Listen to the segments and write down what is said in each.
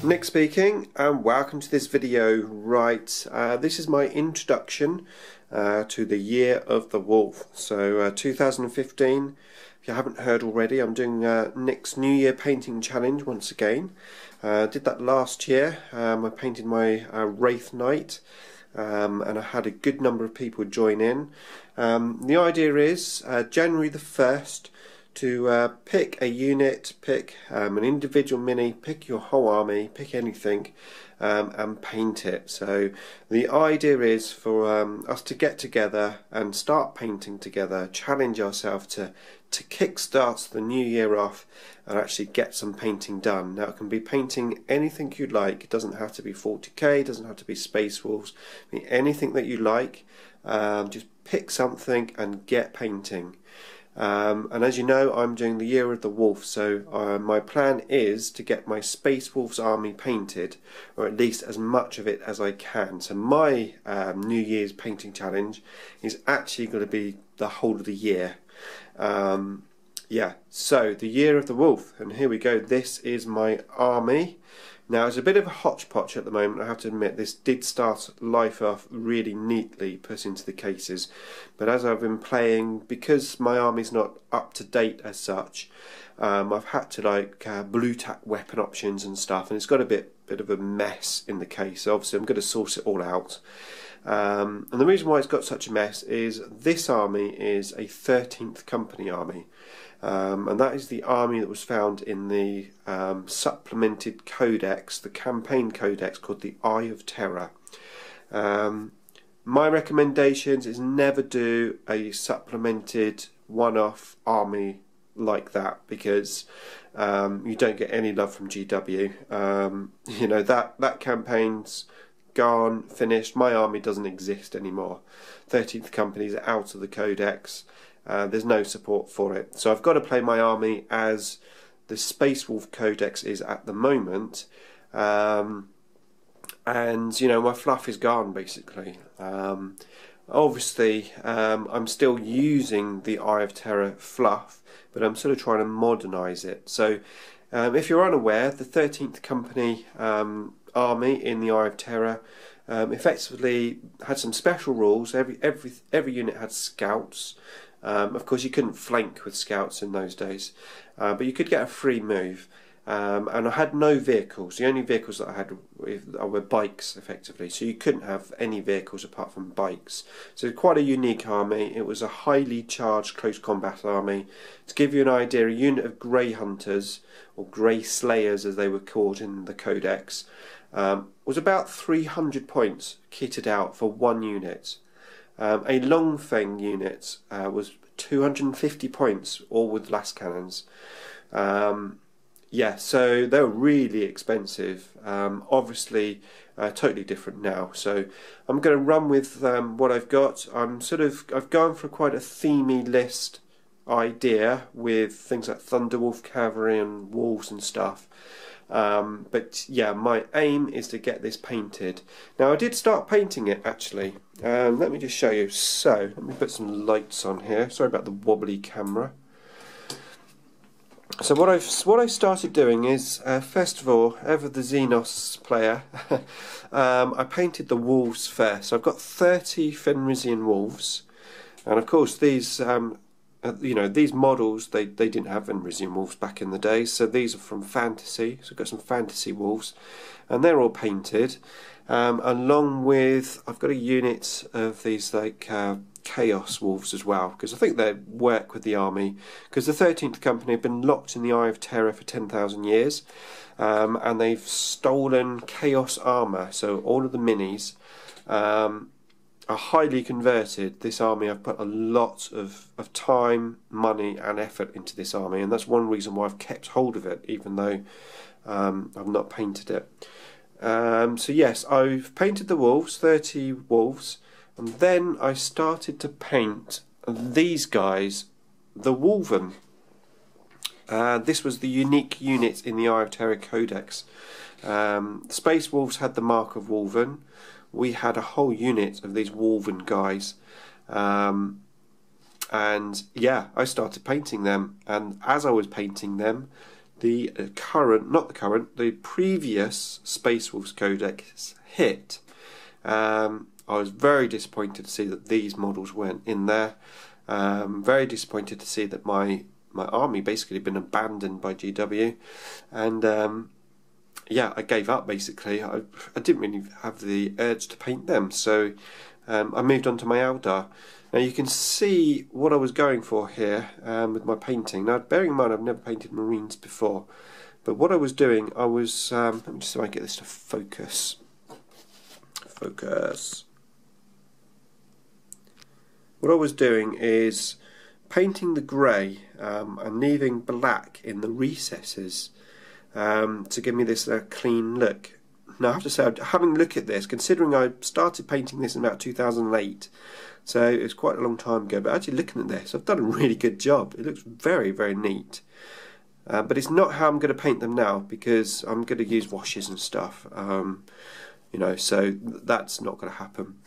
Nick speaking, and welcome to this video. This is my introduction to the Year of the Wolf. So 2015, if you haven't heard already, I'm doing Nick's New Year painting challenge once again. Did that last year. I painted my Wraith Knight, and I had a good number of people join in. The idea is January the 1st to pick a unit, pick an individual mini, pick your whole army, pick anything, and paint it. So the idea is for us to get together and start painting together, challenge ourselves to kickstart the new year off and actually get some painting done. Now it can be painting anything you like. It doesn't have to be 40k, it doesn't have to be Space Wolves, anything that you like. Just pick something and get painting. And as you know, I'm doing the Year of the Wolf, so my plan is to get my Space Wolves army painted, or at least as much of it as I can. So my New Year's painting challenge is actually going to be the whole of the year. Yeah, so the Year of the Wolf, and here we go. This is my army. Now it's a bit of a hodgepodge at the moment, I have to admit. This did start life off really neatly put into the cases, but as I've been playing, because my army's not up to date as such, I've had to blue tack weapon options and stuff, and it's got a bit of a mess in the case. So obviously I'm going to sort it all out. And the reason why it's got such a mess is this army is a 13th Company army. And that is the army that was found in the supplemented codex, the campaign codex called the Eye of Terror. My recommendations is never do a supplemented one-off army like that, because you don't get any love from GW. You know, that campaign's gone, finished. My army doesn't exist anymore. 13th Company's out of the codex. There's no support for it, so I've got to play my army as the Space Wolf Codex is at the moment, and you know, my fluff is gone basically. Obviously I'm still using the Eye of Terror fluff, but I'm sort of trying to modernise it. So if you're unaware, the 13th Company army in the Eye of Terror effectively had some special rules. Every unit had scouts. Of course you couldn't flank with scouts in those days, but you could get a free move, and I had no vehicles. The only vehicles that I had were bikes effectively, so you couldn't have any vehicles apart from bikes. So quite a unique army. It was a highly charged close combat army. To give you an idea, a unit of Grey Hunters, or Grey Slayers as they were called in the codex, was about 300 points kitted out for one unit. A Long Fang unit was 250 points, all with las cannons. Yeah, so they're really expensive. Obviously, totally different now. So I'm going to run with what I've got. I've gone for quite a themey list idea with things like Thunderwolf Cavalry and Wolves and stuff. But yeah, my aim is to get this painted. Now I did start painting it actually. Let me just show you. So let me put some lights on here. Sorry about the wobbly camera. So what I started doing is, first of all, ever the Xenos player, I painted the wolves first. So I've got 30 Fenrisian wolves, and of course these you know, these models, they didn't have Fenrisian wolves back in the day, so these are from fantasy. So I've got some fantasy wolves, and they're all painted. Along with, I've got a unit of these Chaos Wolves as well, because I think they work with the army, because the 13th Company have been locked in the Eye of Terror for 10,000 years, and they've stolen Chaos armour, so all of the minis are highly converted. This army, I've put a lot of time, money and effort into this army, and that's one reason why I've kept hold of it, even though I've not painted it. So yes, I've painted the wolves, 30 wolves, and then I started to paint these guys, the Wolven. This was the unique unit in the Eye of Terror Codex. Space Wolves had the mark of Wolven. We had a whole unit of these Wolven guys, and yeah, I started painting them, and as I was painting them, the the previous Space Wolves Codex hit. I was very disappointed to see that these models weren't in there. Very disappointed to see that my army basically had been abandoned by GW, and yeah, I gave up basically. I didn't really have the urge to paint them, so I moved on to my Eldar. Now you can see what I was going for here with my painting. Now bearing in mind I've never painted Marines before, but what I was doing, I was, let me just see if I can get this to focus. Focus. What I was doing is painting the grey and leaving black in the recesses to give me this clean look. Now I have to say, having a look at this, considering I started painting this in about 2008, so it was quite a long time ago, but actually looking at this, I've done a really good job. It looks very, very neat. But it's not how I'm going to paint them now, because I'm going to use washes and stuff, you know, so that's not going to happen.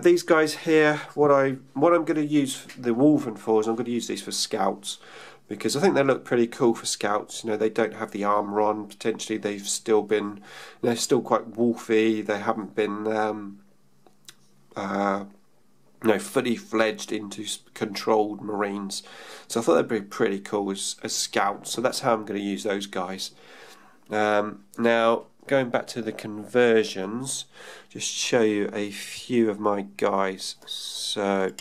These guys here, what I'm going to use the Wolven for is I'm going to use these for scouts, because I think they look pretty cool for scouts. You know, they don't have the armour on. Potentially they've still been, they're still quite wolfy. They haven't been you know, fully fledged into controlled Marines. So I thought they'd be pretty cool as scouts. So that's how I'm going to use those guys. Now going back to the conversions, just show you a few of my guys. So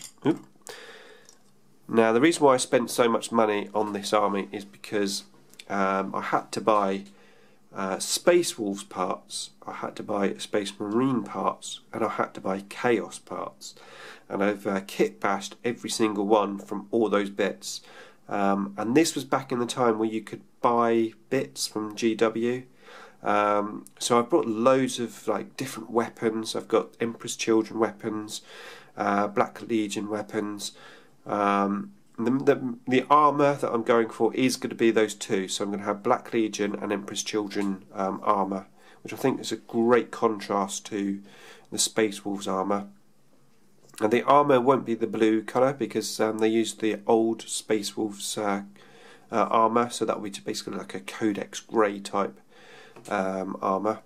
now the reason why I spent so much money on this army is because I had to buy Space Wolves parts, I had to buy Space Marine parts, and I had to buy Chaos parts, and I've kit bashed every single one from all those bits. And this was back in the time where you could buy bits from GW. So I've brought loads of like different weapons. I've got Emperor's Children weapons, Black Legion weapons. The armour that I'm going for is going to be those two. So I'm going to have Black Legion and Emperor's Children armour, which I think is a great contrast to the Space Wolves armour. And the armour won't be the blue colour, because they used the old Space Wolves armour, so that will be basically like a Codex grey type armour.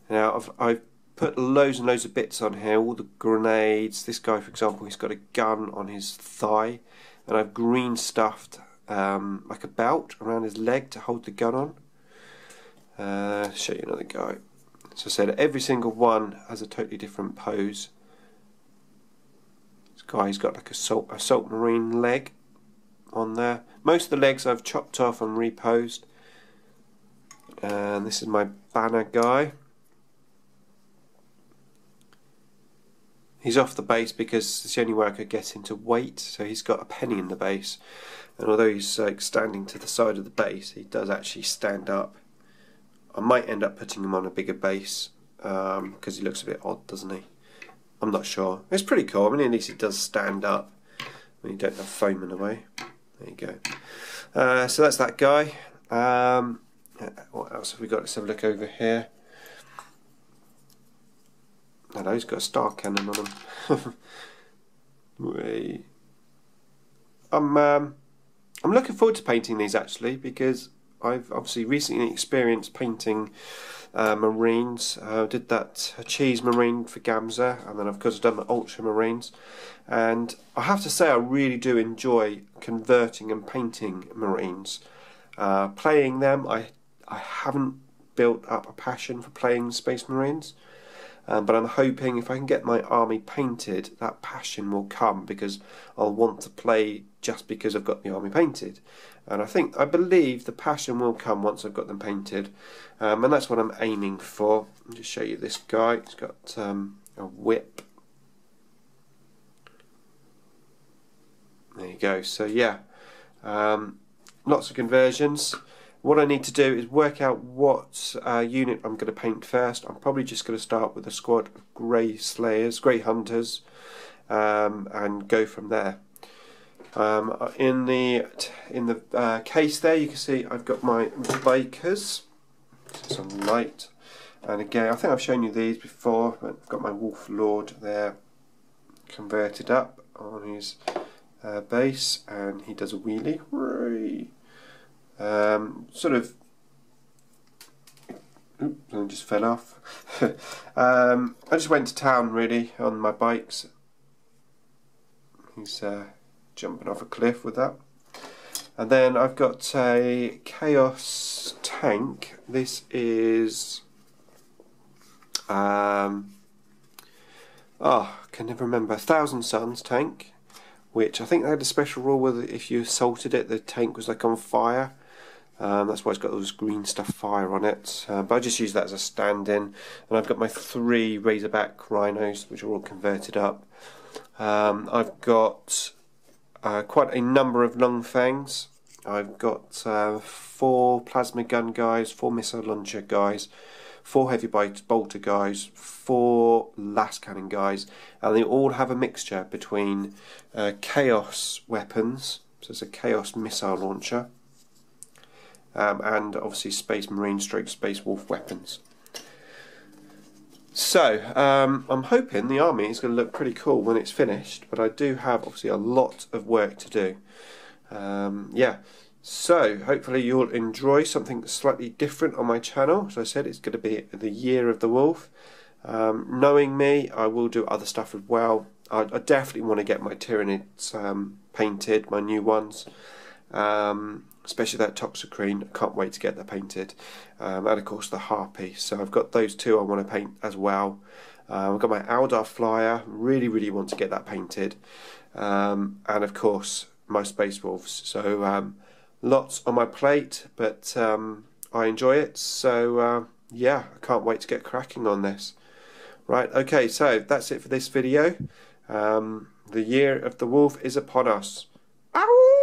Now I've put loads and loads of bits on here, all the grenades. This guy, for example, he's got a gun on his thigh, and I've green stuffed like a belt around his leg to hold the gun on. Show you another guy. So I said every single one has a totally different pose. This guy's got like a assault marine leg on there. Most of the legs I've chopped off and reposed. And this is my banner guy. He's off the base because it's the only way I could get him to weight, so he's got a penny in the base, and although he's standing to the side of the base, he does actually stand up. I might end up putting him on a bigger base because he looks a bit odd, doesn't he? I'm not sure. It's pretty cool. I mean, at least he does stand up when you don't have foam in the way. There you go. So that's that guy. What else have we got? Let's have a look over here. Hello, he's got a star cannon on him. I'm looking forward to painting these actually, because I've obviously recently experienced painting Marines. I did that cheese Marine for Gamza, and then of course I've done the Ultramarines, and I have to say I really do enjoy converting and painting Marines. Playing them, I haven't built up a passion for playing Space Marines. But I'm hoping if I can get my army painted, that passion will come, because I'll want to play just because I've got the army painted. And I believe the passion will come once I've got them painted, and that's what I'm aiming for. I'll just show you this guy. He's got a whip. There you go. So yeah, lots of conversions. What I need to do is work out what unit I'm going to paint first. I'm probably just going to start with a squad of Grey Slayers, Grey Hunters, and go from there. In the case there, you can see I've got my Bakers, some light, and again I think I've shown you these before. But I've got my Wolf Lord there, converted up on his base, and he does a wheelie. Sort of. Oops, I just fell off. I just went to town really on my bikes. He's jumping off a cliff with that. And then I've got a Chaos tank. This is I can never remember. 1,000 Suns tank, which I think they had a special rule where if you assaulted it, the tank was like on fire. That's why it's got those green stuff fire on it. But I just use that as a stand-in. And I've got my 3 Razorback Rhinos, which are all converted up. I've got quite a number of long fangs. I've got 4 plasma gun guys, 4 missile launcher guys, 4 heavy bolter guys, 4 las cannon guys, and they all have a mixture between chaos weapons, so it's a chaos missile launcher, and obviously Space Marine stroke Space Wolf weapons. So I'm hoping the army is going to look pretty cool when it's finished, but I do have obviously a lot of work to do. Yeah, so hopefully you'll enjoy something slightly different on my channel. As I said, it's going to be the year of the wolf. Knowing me, I will do other stuff as well. I definitely want to get my Tyranids painted, my new ones. Especially that Toxicrene, I can't wait to get that painted, and of course the Harpy. So I've got those 2 I want to paint as well. I've got my Aldar Flyer, really want to get that painted, and of course my Space Wolves. So lots on my plate, but I enjoy it, so yeah, I can't wait to get cracking on this. Right, okay, so that's it for this video. The year of the wolf is upon us. Ow!